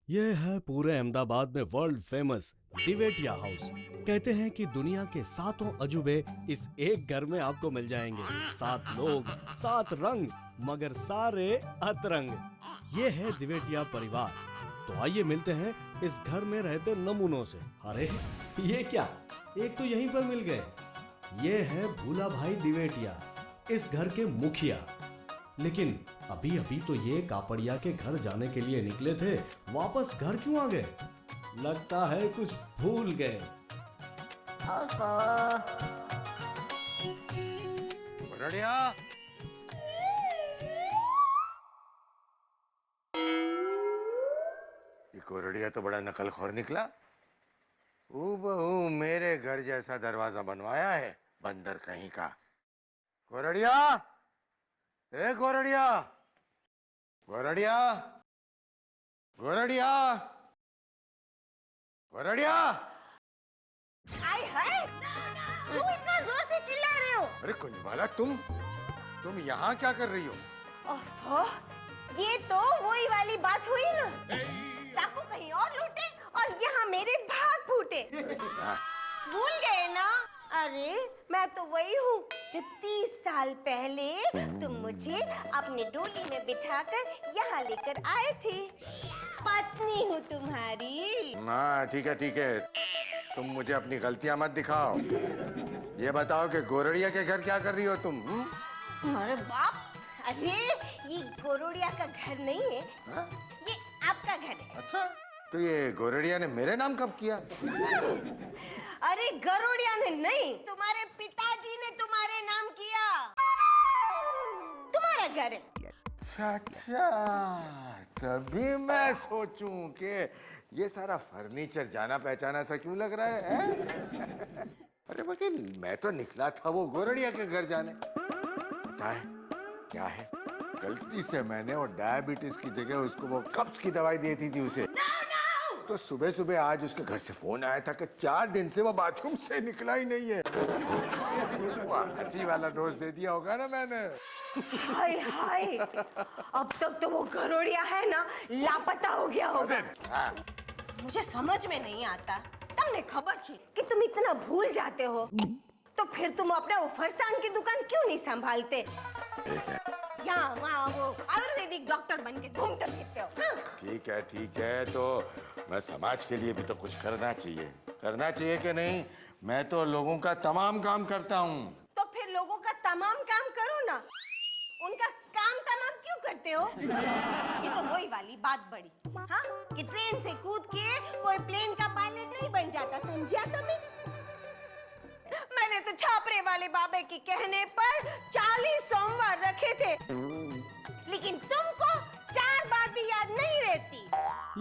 ये है पूरे अहमदाबाद में वर्ल्ड फेमस दिवेटिया हाउस। कहते हैं कि दुनिया के 7 अजूबे इस एक घर में आपको मिल जाएंगे। 7 लोग, 7 रंग, मगर सारे अतरंग। ये है दिवेटिया परिवार। तो आइए मिलते हैं इस घर में रहते नमूनों से। अरे ये क्या, एक तो यहीं पर मिल गए। ये है भूला भाई दिवेटिया, इस घर के मुखिया। लेकिन अभी अभी तो ये कापड़िया के घर जाने के लिए निकले थे, वापस घर क्यों आ गए? लगता है कुछ भूल गए। गोरड़िया, ये गोरड़िया तो बड़ा नकलखोर निकला। हूबहू मेरे घर जैसा दरवाजा बनवाया है, बंदर कहीं का। गोरड़िया, ए गोरड़िया, गोरड़िया, गोरड़िया, गोरड़िया। हाय हाय, क्यों इतना जोर से चिल्ला रहे हो? अरे कुंजबाला, तुम यहाँ क्या कर रही हो? ओफो, ये तो वही वाली बात हुई ना। डाकू कहीं और लूटे और यहाँ मेरे भाग फूटे। भूल गए ना? अरे मैं तो वही हूँ जो 30 साल पहले तुम मुझे अपनी डोली में बिठाकर यहाँ लेकर आए थे। पत्नी हूँ तुम्हारी। हाँ ठीक है, तुम मुझे अपनी गलतियां मत दिखाओ। ये बताओ कि गोरड़िया के घर क्या कर रही हो तुम? अरे बाप, अरे ये गोरड़िया का घर नहीं है। हाँ? ये आपका घर है। अच्छा, तो ये गोरड़िया ने मेरे नाम कब किया? अरे गरुड़िया ने नहीं, तुम्हारे पिताजी ने तुम्हारे नाम किया। तुम्हारा घर है। अच्छा, तभी मैं सोचूं कि ये सारा फर्नीचर जाना पहचाना सा क्यों लग रहा है? अरे मगर मैं तो निकला था वो गोरड़िया के घर जाने। पता है क्या है, गलती से मैंने वो डायबिटीज की जगह उसको वो कब्ज की दवाई दी थी उसे। तो सुबह सुबह आज उसके घर से फोन आया था कि 4 दिन से वो बाथरूम से निकला ही नहीं है। वो हाथी वाला डोज दे दिया होगा ना मैंने। हाय हाय, अब तक तो वो गरुड़िया है ना लापता हो गया होगा। मुझे समझ में नहीं आता, तुमने खबर छी कि तुम इतना भूल जाते हो, तो फिर तुम अपना वो फरसान की दुकान क्यों नहीं संभालते? यहाँ वहाँ वो आयुर्वेदिक डॉक्टर बन के घूमते फिरते हो। हाँ? ठीक है, तो मैं समाज के लिए भी तो कुछ करना चाहिए कि नहीं? मैं तो लोगों का तमाम काम करता हूँ। तो फिर लोगों का तमाम काम करो ना, उनका काम तमाम क्यों करते हो? ये तो वही वाली बात बड़ी, हाँ? कि ट्रेन से कूद के कोई प्लेन का पायलट नहीं बन जाता, समझा तुम्हें? मैंने तो छापरे वाले बाबे के कहने पर 40 सोमवार रखे थे, लेकिन तुमको 4 बात भी याद नहीं रहती।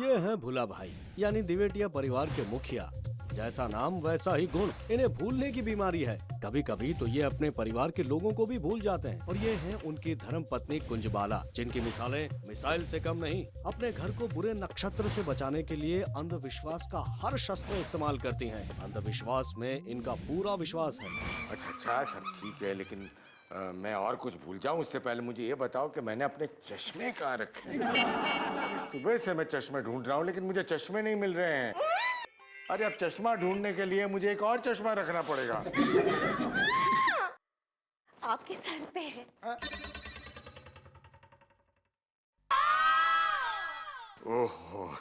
ये है भूला भाई, यानी दिवेटिया परिवार के मुखिया। जैसा नाम वैसा ही गुण, इन्हें भूलने की बीमारी है। कभी कभी तो ये अपने परिवार के लोगों को भी भूल जाते हैं। और ये है उनकी धर्म पत्नी कुंजबाला, जिनकी मिसालें मिसाइल से कम नहीं। अपने घर को बुरे नक्षत्र से बचाने के लिए अंधविश्वास का हर शस्त्र इस्तेमाल करती हैं। अंधविश्वास में इनका पूरा विश्वास है। अच्छा, सब ठीक है, लेकिन मैं और कुछ भूल जाऊं उससे पहले मुझे ये बताओ कि मैंने अपने चश्मे कहाँ रखे हैं? सुबह से मैं चश्मे ढूंढ रहा हूँ, लेकिन मुझे चश्मे नहीं मिल रहे हैं। अरे अब चश्मा ढूंढने के लिए मुझे एक और चश्मा रखना पड़ेगा। आपके सर पे है। ओहो,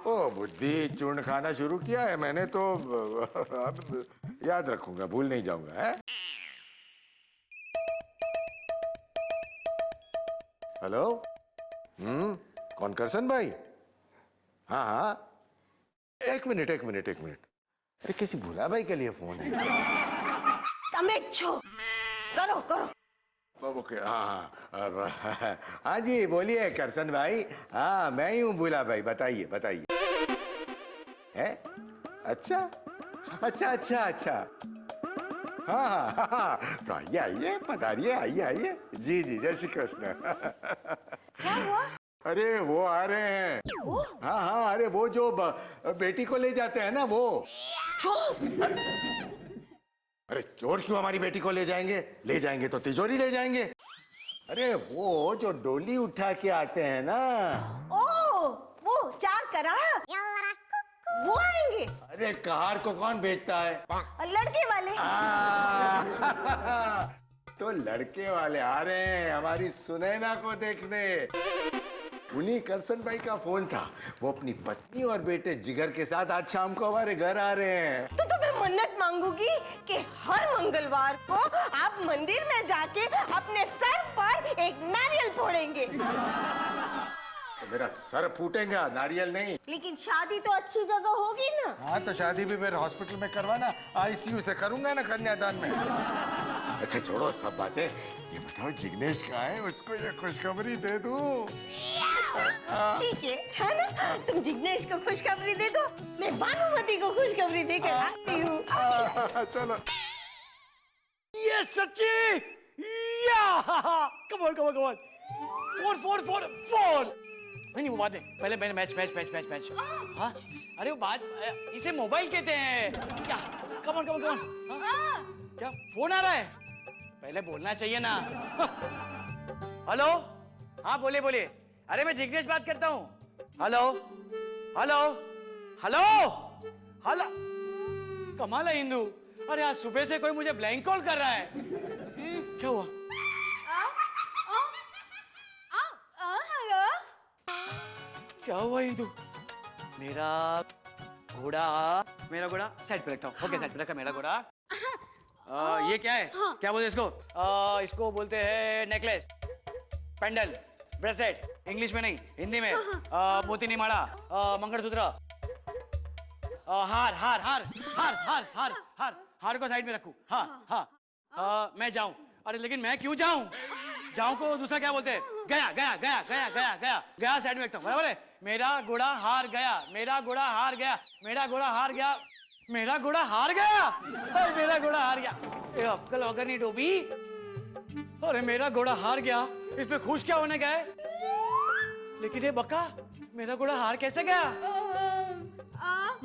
ओ बुद्धि चूर्ण खाना शुरू किया है मैंने, तो अब याद रखूंगा, भूल नहीं जाऊंगा। है? हेलो, कौन? करसन भाई? हाँ, एक मिनट। अरे किसी भूला भाई के लिए फोन है? करो। ओके, हाँ जी, बोलिए करसन भाई। हाँ, मैं ही हूँ भूला भाई, बताइए। है? अच्छा। हाँ, तो आइए, पधारिए, आइए। जी, जय श्री कृष्ण। क्या हुआ? अरे वो आ रहे हैं। हाँ, अरे वो जो बेटी को ले जाते हैं ना, वो। चोर? अरे चोर क्यों हमारी बेटी को ले जाएंगे तो तिजोरी ले जाएंगे। अरे वो जो डोली उठा के आते हैं ना। ओह, कराया, वो आएंगे। अरे कार को कौन बेचता है? लड़के वाले। तो लड़के वाले आ रहे हैं हमारी सुनैना को देखने। उन्हीं करसन भाई का फोन था, वो अपनी पत्नी और बेटे जिगर के साथ आज शाम को हमारे घर आ रहे हैं। तो मैं मन्नत मांगूंगी कि हर मंगलवार को आप मंदिर में जाके अपने सर पर एक नारियल फोड़ेंगे। तो मेरा सर फूटेगा, नारियल नहीं। लेकिन शादी तो अच्छी जगह होगी ना। हाँ तो शादी भी फिर हॉस्पिटल में करवाना, आईसीयू से करूंगा ना कन्यादान में। अच्छा छोड़ो सब बातें, ये बताओ जिग्नेश कहाँ है, उसको ये खुशखबरी दे दूं। ठीक है ना? तुम जिग्नेश को खुशखबरी दे दो, मैं भानुमति को खुशखबरी देकर आती हूँ। चलो। ये सच्ची, या कम ऑन फोर नहीं वो बात नहीं, पहले मैंने मैच। हाँ अरे वो बात, इसे मोबाइल कहते हैं क्या? कम ऑन क्या फोन आ रहा है? पहले बोलना चाहिए ना। हेलो, हाँ बोलिए। अरे मैं जिग्नेश बात करता हूँ। हेलो। कमाल है इंदु, अरे आज सुबह से कोई मुझे ब्लैंक कॉल कर रहा है। क्या हुआ? हेलो। क्या हुआ इंदु? मेरा घोड़ा साइड पे रखता हूँ। ओके साइड पे रखा मेरा घोड़ा। ये क्या है? क्या बोलते हैं इसको? इसको बोलते हैं नेकलेस, पेंडल, ब्रेसलेट। इंग्लिश में नहीं, हिंदी में। मोती नहीं माड़ा, मंगलसूत्र, हार को साइड में रखूं। हाँ। मैं जाऊं? अरे लेकिन मैं क्यों जाऊं? जाऊं को दूसरा क्या बोलते हैं? गया साइड में रखता हूं, बराबर है? मेरा घोड़ा हार गया। अरे मेरा घोड़ा हार गया। ए अक्कल वगैरह नहीं डोबी। अरे मेरा घोड़ा हार गया, इसमें खुश क्या होने गए? लेकिन ये बका, मेरा घोड़ा हार कैसे गया?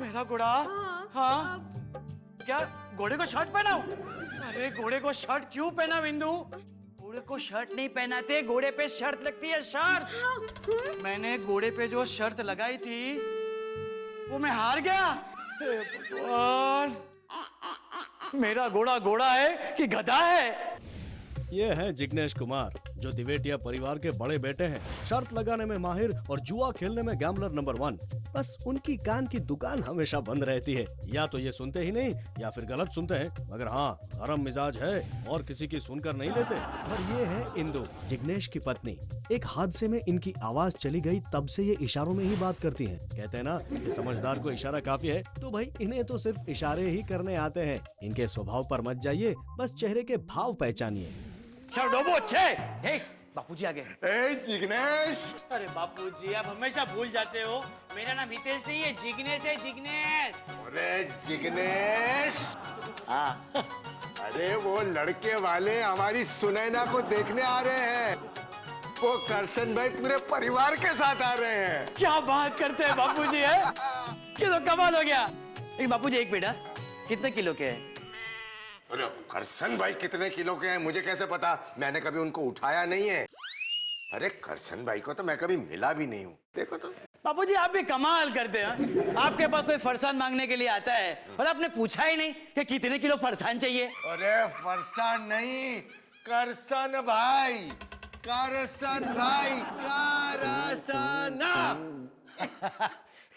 मेरा घोड़ा, हाँ क्या घोड़े को शर्ट पहनाऊं? अरे घोड़े को शर्ट क्यों पहना बिंदु? घोड़े को शर्ट नहीं पहनाते, घोड़े पे शर्त लगती है, शर्त। मैंने घोड़े पे जो शर्त लगाई थी वो मैं हार गया। भगवान, मेरा घोड़ा है कि गधा है? ये है जिग्नेश कुमार, जो दिवेटिया परिवार के बड़े बेटे हैं। शर्त लगाने में माहिर और जुआ खेलने में गैम्बलर नंबर 1। बस उनकी कान की दुकान हमेशा बंद रहती है, या तो ये सुनते ही नहीं या फिर गलत सुनते हैं। मगर हाँ, गरम मिजाज है और किसी की सुनकर नहीं लेते। और ये है इंदु, जिग्नेश की पत्नी। एक हादसे में इनकी आवाज चली गई, तब से ये इशारों में ही बात करती हैं। कहते हैं ना, ये समझदार को इशारा काफी है। तो भाई इन्हें तो सिर्फ इशारे ही करने आते हैं। इनके स्वभाव पर मत जाइए, बस चेहरे के भाव पहचानिए। बापूजी आ गए। ए जिग्नेश। अरे बापूजी, आप हमेशा भूल जाते हो, मेरा नाम हितेश नहीं है, जिग्नेश है, जिग्नेश। अरे जिग्नेश। हाँ। अरे वो लड़के वाले हमारी सुनैना को देखने आ रहे हैं। वो करसन भाई पूरे परिवार के साथ आ रहे हैं। क्या बात करते हैं बापूजी, है? ये तो कमाल हो गया। लेकिन बापूजी एक बेटा कितने किलो के हैं? अरे करसन भाई कितने किलो के हैं मुझे कैसे पता? मैंने कभी उनको उठाया नहीं है। अरे करसन भाई को तो मैं कभी मिला भी नहीं हूँ। देखो तो। बापूजी आप भी कमाल करते हैं। आपके पास कोई फरसान मांगने के लिए आता है और आपने पूछा ही नहीं कि कितने किलो फरसान चाहिए। अरे फरसान नहीं, करसन भाई, करसन भाई, करसना।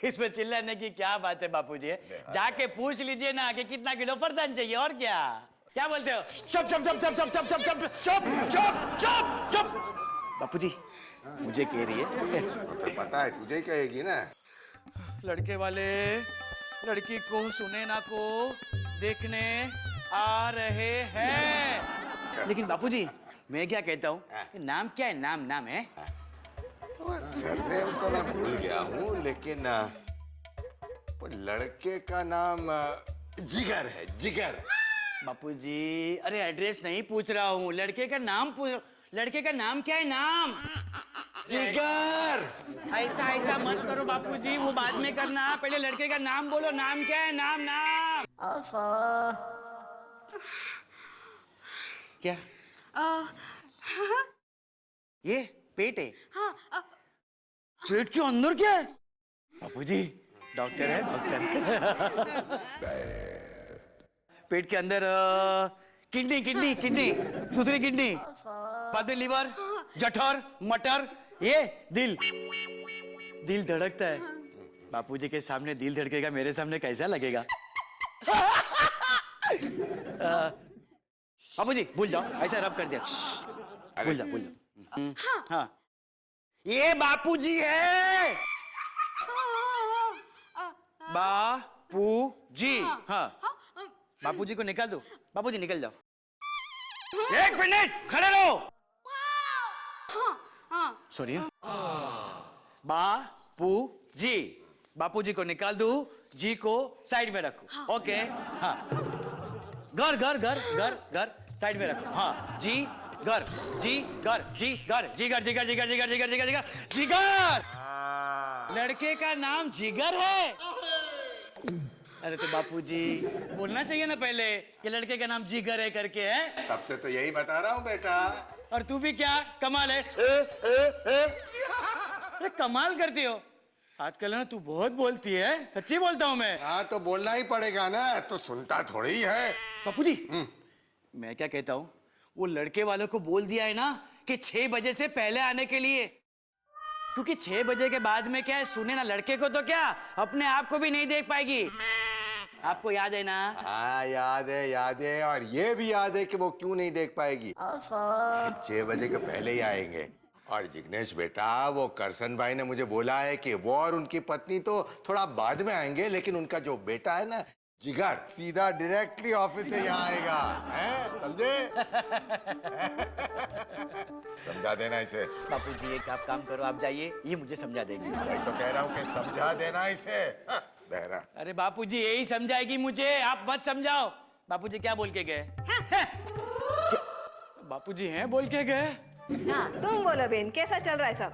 इसमें चिल्लाने की क्या बात है बापूजी? जाके पूछ लीजिए ना कि कितना किलो फरसान चाहिए, और क्या बोलते हो? चुप। बापूजी मुझे कह रही है। तो पता है तुझे कहेगी ना। लड़के वाले लड़की को सुनैना को देखने आ रहे हैं। लेकिन बापूजी मैं क्या कहता हूँ, नाम क्या है? नाम है? सरनेम तो मैं भूल गया हूँ, लेकिन वो लड़के का नाम जिगर है, जिगर। बापूजी अरे एड्रेस नहीं पूछ रहा हूँ, लड़के का नाम पूछ। लड़के का नाम क्या है? नाम जिगर। ऐसा मत करो बापूजी, वो बाद में करना, पहले लड़के का नाम बोलो। नाम क्या है? नाम। क्या? ये पेट है? हाँ। पेट के अंदर क्या है? बापूजी डॉक्टर है डॉक्टर। पेट के अंदर किडनी किडनी किडनी, दूसरी किडनी, बाद में लीवर, जठर, मटर, ये दिल। दिल धड़कता है। बापूजी के सामने दिल धड़केगा, मेरे सामने कैसा लगेगा? बापूजी भूल जाओ, ऐसा रब कर दिया। भूल जाओ भूल जाओ। हाँ ये बापूजी है। बापूजी। हाँ बापूजी को निकाल दो। बापूजी निकल जाओ। 1 मिनट खड़े रहो। सॉरी। बापूजी, बापूजी को निकाल दो, जी को साइड में रखो। ओके हाँ। घर घर घर घर घर साइड में रखो। हाँ जी घर, जी घर, जी घर, जिगर जिगर जिगर जिगर जिगर जिगर जिगर जिगर। लड़के का नाम जिगर है। अरे तो बापूजी बोलना चाहिए ना पहले कि लड़के का नाम जिगर है करके। है तब से तो यही बता रहा हूँ बेटा। और तू भी क्या कमाल है। अरे कमाल करती हो आजकल ना, तू बहुत बोलती है। सच्ची बोलता हूँ मैं। हाँ तो बोलना ही पड़ेगा ना, तो सुनता थोड़ी है। बापूजी मैं क्या कहता हूँ, वो लड़के वालों को बोल दिया है ना कि 6 बजे से पहले आने के लिए, क्योंकि 6 बजे के बाद में क्या है, सुने ना लड़के को तो क्या अपने आप को भी नहीं देख पाएगी। आपको याद है ना? हाँ याद है, और ये भी याद है कि वो क्यों नहीं देख पाएगी। 6 बजे के पहले ही आएंगे। और जिग्नेश बेटा, वो करसन भाई ने मुझे बोला है कि वो और उनकी पत्नी तो थोड़ा बाद में आएंगे, लेकिन उनका जो बेटा है ना जिगर, सीधा डायरेक्टली ऑफिस से यहाँ आएगा। हैं समझे? समझा देना इसे। बापूजी एक आप काम करो, आप जाइए, ये मुझे समझा देंगे। वही तो कह रहा हूँ कि समझा देना इसे। बहरा। अरे बापूजी यही समझाएगी मुझे, आप मत समझाओ। बापूजी क्या बोल के गए? बापूजी हैं बोल के गए? हाँ तुम बोलो बहन, कैसा चल रहा है सब?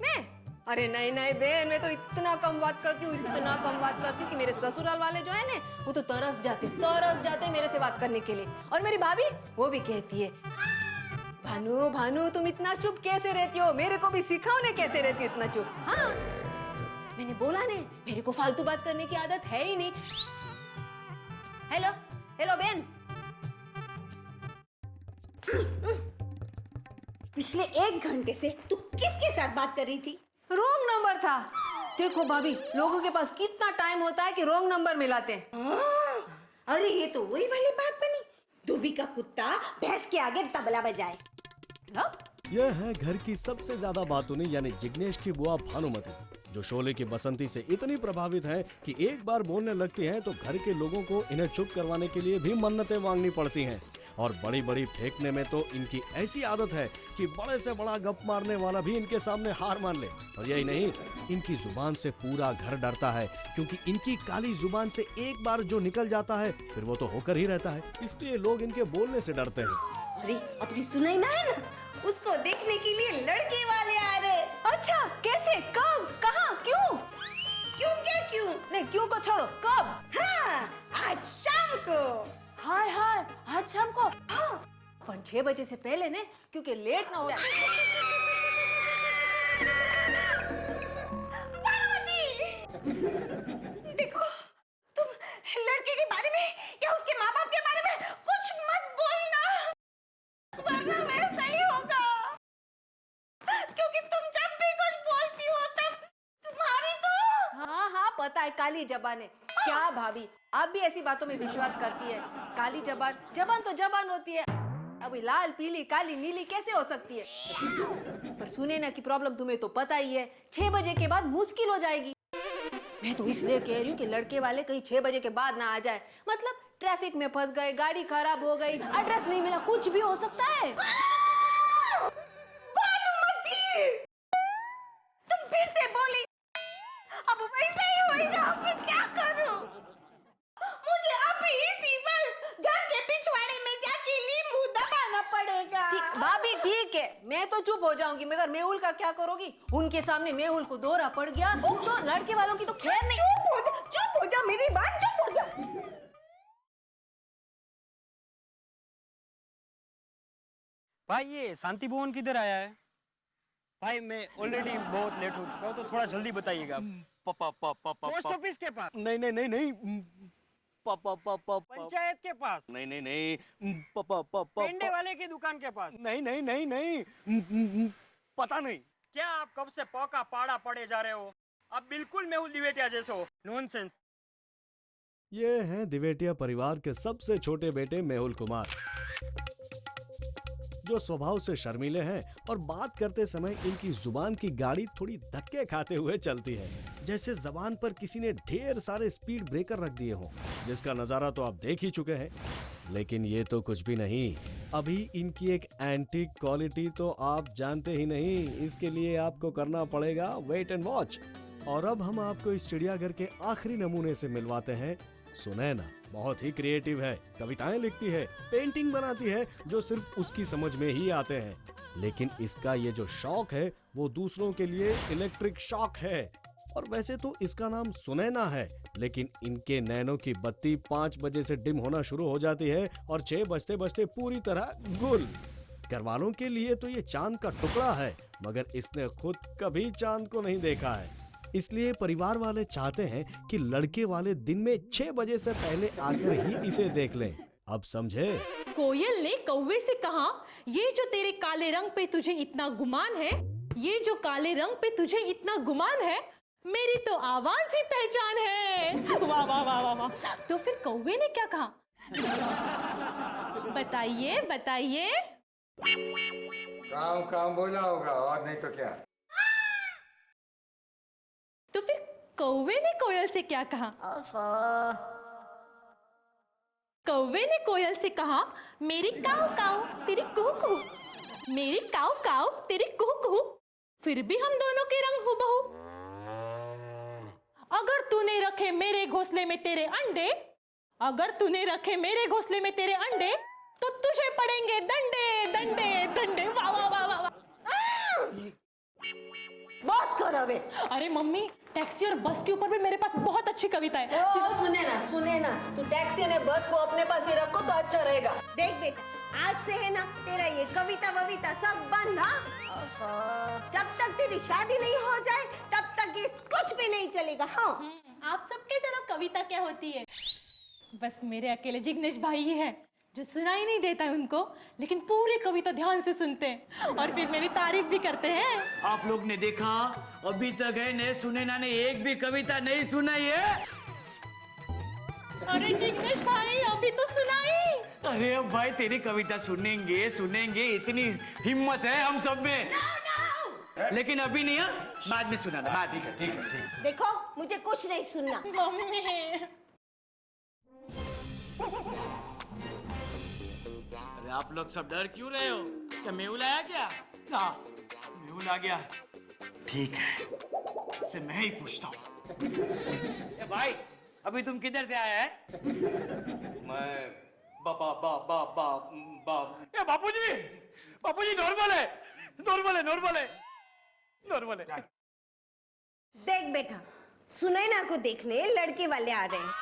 मैं? अरे नहीं नहीं बहन, मैं तो इतना कम बात करती हूँ, इतना कम बात करती हूँ कि मेरे ससुराल वाले जो है ना, वो तो तरस जाते मेरे से बात करने के लिए। और मेरी भाभी वो भी कहती है, भानु भानु तुम इतना चुप कैसे रहती हो, मेरे को भी सिखाओ ना कैसे रहती हो इतना चुप। हाँ मैंने बोला ने, मेरे को फालतू बात करने की आदत है ही नहीं। हेलो हेलो बहन। पिछले 1 घंटे से तू किसके साथ बात कर रही थी? रॉन्ग नंबर था। देखो भाभी, लोगों के पास कितना टाइम होता है कि रॉन्ग नंबर मिलाते हैं। अरे ये तो वही वाली बात बनी, धोबी का कुत्ता भैंस के आगे तबला बजाए। यह है घर की सबसे ज्यादा बातूनी यानी जिग्नेश की बुआ भानुमति, जो शोले की बसंती से इतनी प्रभावित हैं कि एक बार बोलने लगती हैं तो घर के लोगों को इन्हें चुप करवाने के लिए भी मन्नतें मांगनी पड़ती हैं। और बड़ी बड़ी फेंकने में तो इनकी ऐसी आदत है कि बड़े से बड़ा गप मारने वाला भी इनके सामने हार मान ले। और यही नहीं, इनकी जुबान से पूरा घर डरता है, क्योंकि इनकी काली जुबान से एक बार जो निकल जाता है फिर वो तो होकर ही रहता है, इसलिए लोग इनके बोलने से डरते हैं। अरे अपनी सुनाई ना है ना, उसको देखने के लिए लड़के वाले आ रहे। अच्छा कैसे, कब, कहाँ, क्यों? क्यों क्या क्यों? नहीं क्यों को छोड़ो, कब? हाँ आज शाम को। हाय हाय आज शाम को? हाँ पर 6 बजे से पहले ने, क्योंकि लेट ना हो जाए। देखो तुम लड़के के बारे में या उसके माँ बाप के बारे में कुछ मत बोलना, वरना वैसा ही होगा। क्योंकि तुम जब भी कुछ बोलती हो तब तुम्हारी तो। हाँ हाँ पता है, काली जबान है। क्या भाभी आप भी ऐसी बातों में विश्वास करती है? काली जबान, जबान तो जबान होती है, अभी लाल पीली काली नीली कैसे हो सकती है? पर सुने ना की प्रॉब्लम तुम्हें तो पता ही है, 6 बजे के बाद मुश्किल हो जाएगी। मैं तो इसलिए कह रही हूँ कि लड़के वाले कहीं 6 बजे के बाद ना आ जाए, मतलब ट्रैफिक में फंस गए, गाड़ी खराब हो गई, एड्रेस नहीं मिला, कुछ भी हो सकता है। भानुमति, तुम फिर से बोली, अब वैसे ही होएगा। अब मैं क्या करूं? मुझे अभी इसी वक्त घर के पिछवाड़े में जाके नींबू दबाना पड़ेगा। भाभी ठीक है, मैं तो चुप हो जाऊंगी, मगर मेहुल का क्या करोगी? उनके सामने मेहुल को दौरा पड़ गया तो लड़के वालों की तो खैर नहीं। चुप हो जा मेरी बात, चुप हो जा। भाई ये शांति भवन किधर आया है? भाई मैं ऑलरेडी बहुत लेट हो चुका हूँ, तो थोड़ा जल्दी बताइएगा। पोस्ट ऑफिस के पास, नहीं नहीं नहीं नहीं पंचायत के पास, नहीं नहीं नहीं पेंडे वाले की दुकान के पास। नहीं नहीं नहीं नहीं पता नहीं। क्या आप कब से पौका पाड़ा पड़े जा रहे हो? आप बिल्कुल मेहुल दिवेटिया जैसे हो। नॉनसेंस। ये हैं दिवेटिया परिवार के सबसे छोटे बेटे मेहुल कुमार, जो स्वभाव से शर्मीले हैं और बात करते समय इनकी जुबान की गाड़ी थोड़ी धक्के खाते हुए चलती है, जैसे जबान पर किसी ने ढेर सारे स्पीड ब्रेकर रख दिए हों, जिसका नजारा तो आप देख ही चुके हैं। लेकिन ये तो कुछ भी नहीं, अभी इनकी एक एंटीक क्वालिटी तो आप जानते ही नहीं। इसके लिए आपको करना पड़ेगा वेट एंड वॉच। और अब हम आपको इस चिड़ियाघर के आखिरी नमूने से मिलवाते हैं। सुनैना बहुत ही क्रिएटिव है, कविताएं लिखती है, पेंटिंग बनाती है, जो सिर्फ उसकी समझ में ही आते हैं। लेकिन इसका ये जो शौक है वो दूसरों के लिए इलेक्ट्रिक शॉक है। और वैसे तो इसका नाम सुनैना है, लेकिन इनके नैनों की बत्ती 5 बजे से डिम होना शुरू हो जाती है और 6 बजते बजते पूरी तरह गुल। घर वालों के लिए तो ये चांद का टुकड़ा है, मगर इसने खुद कभी चांद को नहीं देखा है। इसलिए परिवार वाले चाहते हैं कि लड़के वाले दिन में 6 बजे से पहले आकर ही इसे देख लें। अब समझे? कोयल ने कौवे से कहा, ये जो तेरे काले रंग पे तुझे इतना गुमान है, ये जो काले रंग पे तुझे इतना गुमान है, मेरी तो आवाज ही पहचान है। वाह वाह वाह वाह वाह। तो फिर कौवे ने क्या कहा? बताइए बताइए। काम काम बोला होगा, और नहीं तो क्या। तो फिर कौवे ने कोयल से क्या कहा? कौवे ने कोयल से कहा, मेरी काऊ काऊ तेरी कुहू कुहू, मेरी काऊ काऊ तेरी कुहू कुहू, फिर भी हम दोनों के रंग हूबहू। अगर तूने रखे मेरे घोंसले में तेरे अंडे, अगर तूने रखे मेरे घोंसले में तेरे अंडे, तो तुझे पड़ेंगे डंडे डंडे डंडे। वाह वाह वाह वाह वाह। बस कर अबे। अरे मम्मी, टैक्सी और बस के ऊपर भी मेरे पास बहुत अच्छी कविता है। सुने ना, तू टैक्सी ने बस को अपने पास ही रखो तो अच्छा रहेगा। देख बेटा, आज से है ना तेरा ये कविता वविता सब बंद। हाँ, जब तक तेरी शादी नहीं हो जाए तब तक ये कुछ भी नहीं चलेगा। हाँ, आप सबके जानो कविता क्या होती है? बस मेरे अकेले जिग्नेश भाई ही है जो सुनाई नहीं देता है उनको, लेकिन पूरी कविता ध्यान से सुनते हैं और फिर मेरी तारीफ भी करते हैं। आप लोग ने देखा, अभी तक है ने सुनैना ने एक भी कविता नहीं सुनाई है। अरे जिग्नेश भाई, अभी तो सुनाई। अरे अब भाई तेरी कविता सुनेंगे सुनेंगे, इतनी हिम्मत है हम सब में। लेकिन अभी नहीं, बाद में सुनाना। बाद में। ठीक है। देखो, मुझे कुछ नहीं सुनना। मम्मी, अरे आप लोग सब डर क्यों रहे हो? क्या मेहुल आया क्या? हाँ, मेहुल आ गया। ठीक है, इससे मैं ही पूछता हूँ। भाई, अभी तुम किधर से आया है? मैं बापूजी नॉर्मल है। देख बेटा, सुनैना को देखने लड़के वाले आ रहे हैं।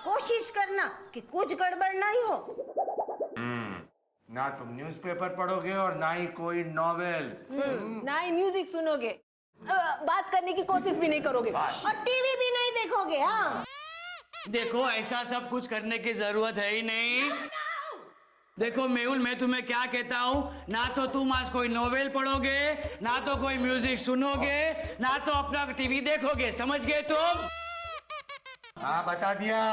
कोशिश करना कि कुछ गड़बड़ नहीं हो। ना तुम न्यूज़पेपर पढ़ोगे और ना ही कोई नॉवेल, ना ही म्यूजिक सुनोगे, बात करने की कोशिश भी नहीं करोगे और टीवी भी नहीं देखोगे। हाँ, देखो, ऐसा सब कुछ करने की जरूरत है ही नहीं। देखो मेहुल, मैं तुम्हें क्या कहता हूँ, ना तो तुम आज कोई नोवेल पढ़ोगे, ना तो कोई म्यूजिक सुनोगे, ना तो अपना टीवी देखोगे। समझ गए तुम? हाँ, बता दिया।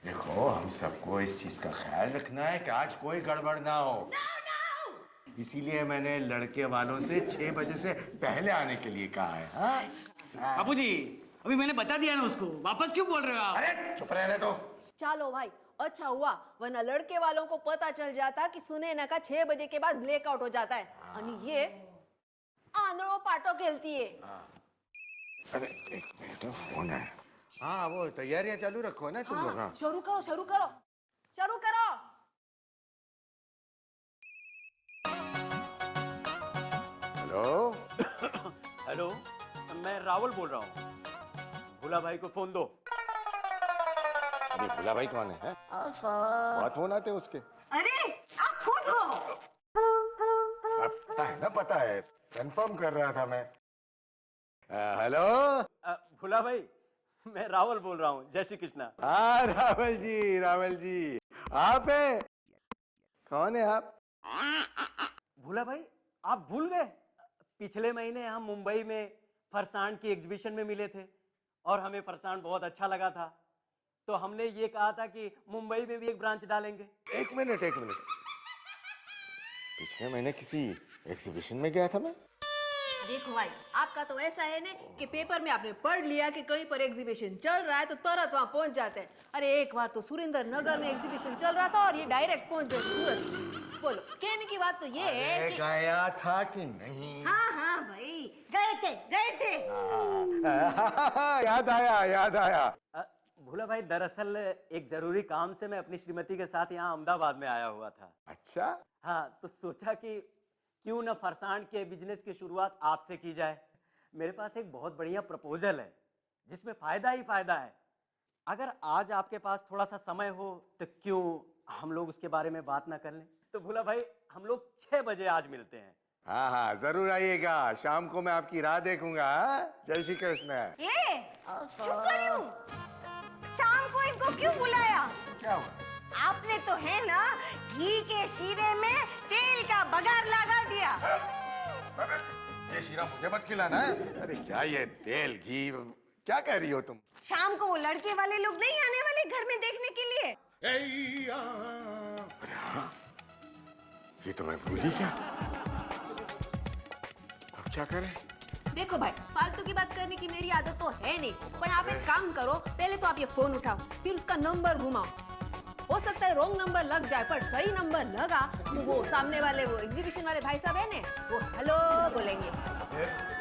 देखो, हम सबको इस चीज का ख्याल रखना है कि आज कोई गड़बड़ ना हो। इसीलिए मैंने लड़के वालों से 6 बजे से पहले आने के लिए कहा है। हाँ? बापूजी, अभी मैंने बता दिया ना उसको, वापस क्यों बोल रहे हो आप? अरे चुप रहने दो। चलो भाई, अच्छा हुआ, वरना लड़के वालों को पता चल जाता कि सुनैना का 6 बजे के बाद ब्लैकआउट हो जाता है और ये आंधळो पाटो खेलती है। अरे एक मिनट, फोन है। हाँ, वो तैयारियां चालू रखो ना तुम लोग। हाँ, शुरू करो। हेलो। हेलो, मैं रावल बोल रहा हूँ। भोला भाई को फोन दो। अरे भोला भाई कौन है? बहुत फोन आते हैं उसके। अरे आप खुद हो। है ना, पता है, कंफर्म कर रहा था मैं। हेलो। भोला भाई, मैं रावल बोल रहा हूँ। जय श्री कृष्णा। हाँ रावल जी आप है? कौन है आप? भोला भाई, आप भूल गए? पिछले महीने हम मुंबई में फरसान की एग्जीबिशन में मिले थे और हमें फरसान बहुत अच्छा लगा था, तो हमने ये कहा था कि मुंबई में भी एक ब्रांच डालेंगे। एक मिनट, पिछले महीने किसी एग्जीबिशन में गया था मैं। देखो भाई, आपका तो ऐसा है ना कि पेपर में आपने पढ़ लिया कि कहीं पर एग्जीबिशन चल रहा है तो तुरंत वहां पहुंच जाते हैं। अरे एक बार तो सुरेंद्र नगर में एग्जीबिशन चल रहा था और ये डायरेक्ट पहुंच गए सूरत। बोलो, कहने की बात तो ये है कि गया था कि नहीं? हाँ भाई, गए थे। याद आया। भोला भाई, दरअसल एक जरूरी काम से मैं अपनी श्रीमती के साथ यहाँ अहमदाबाद में आया हुआ था। अच्छा। हाँ, तो सोचा कि क्यों ना फरसान के बिजनेस की शुरुआत आपसे की जाए। मेरे पास एक बहुत बढ़िया प्रपोजल है जिसमें फायदा ही फायदा है। अगर आज आपके पास थोड़ा सा समय हो तो क्यों हम लोग उसके बारे में बात ना कर लें? तो भोला भाई, हम लोग 6 बजे आज मिलते हैं। हाँ जरूर आइएगा, शाम को मैं आपकी राह देखूंगा। जय श्री कृष्ण। ये क्यों कर रही हूँ? शाम को इनको क्यों बुलाया? क्या हुआ? आपने तो है ना घी के शीरे में तेल का बघार लगा दिया। ये शीरा मुझे मत खिलाना। अरे क्या ये तेल घी क्या कह रही हो तुम? शाम को वो लड़के वाले लोग नहीं आने वाले घर में देखने के लिए? अरे हाँ, ये तो मैं भूल ही गया। अब क्या करें? देखो भाई, फालतू की बात करने की मेरी आदत तो है नहीं, पर आप एक काम करो, पहले तो आप ये फोन उठाओ, फिर उसका नंबर घुमाओ। हो सकता है रॉन्ग नंबर लग जाए, पर सही नंबर लगा तो वो सामने वाले वो एग्जीबिशन वाले भाई साहब है ने, वो हेलो बोलेंगे।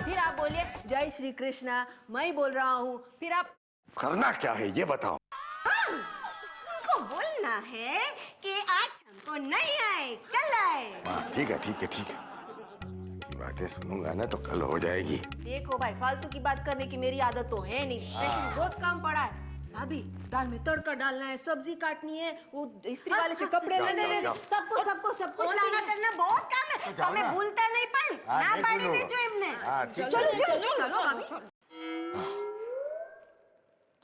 फिर आप बोलिए जय श्री कृष्णा, मैं बोल रहा हूँ। फिर आप करना क्या है ये बताओ। हाँ, उनको बोलना है कि आज हमको नहीं आए, कल आए। ठीक है। बातें सुनूंगा ना तो कल हो जाएगी। देखो भाई, फालतू की बात करने की मेरी आदत तो है नहीं, लेकिन बहुत काम पड़ा है। भाभी, दाल में तड़का डालना है, सब्जी काटनी है, वो इस्त्री वाले से कपड़े लेने हैं, सब कुछ लाना करना बहुत काम है। जाओ हमें ना। भूलता नहीं पण ना पाड़ी दे जो इमने। चलो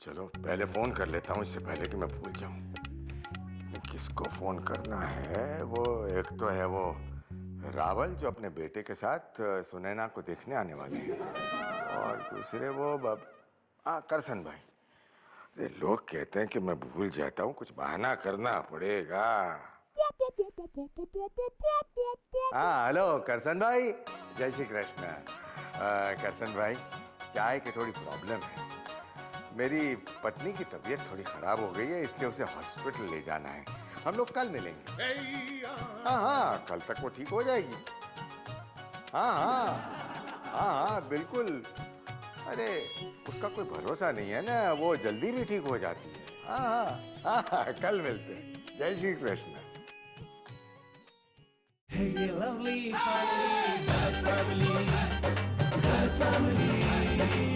चलो पहले फोन कर लेता हूँ, इससे पहले कि मैं भूल जाऊं। किसको फोन करना है? वो एक तो है वो रावल जो अपने बेटे के साथ सुनैना को देखने आने वाले हैं, और दूसरे वो करसन भाई। अरे लोग कहते हैं कि मैं भूल जाता हूँ, कुछ बहाना करना पड़ेगा। हाँ हेलो करसन भाई, जय श्री कृष्ण। करसन भाई, क्या है कि थोड़ी प्रॉब्लम है। मेरी पत्नी की तबीयत थोड़ी खराब हो गई है, इसलिए उसे हॉस्पिटल ले जाना है। हम लोग कल मिलेंगे। हाँ, कल तक वो ठीक हो जाएगी। हाँ बिल्कुल। अरे उसका कोई भरोसा नहीं है ना, वो जल्दी भी ठीक हो जाती है। हाँ, कल मिलते हैं। जय Shri Krishna. Hey, you lovely family, bad family, bad family.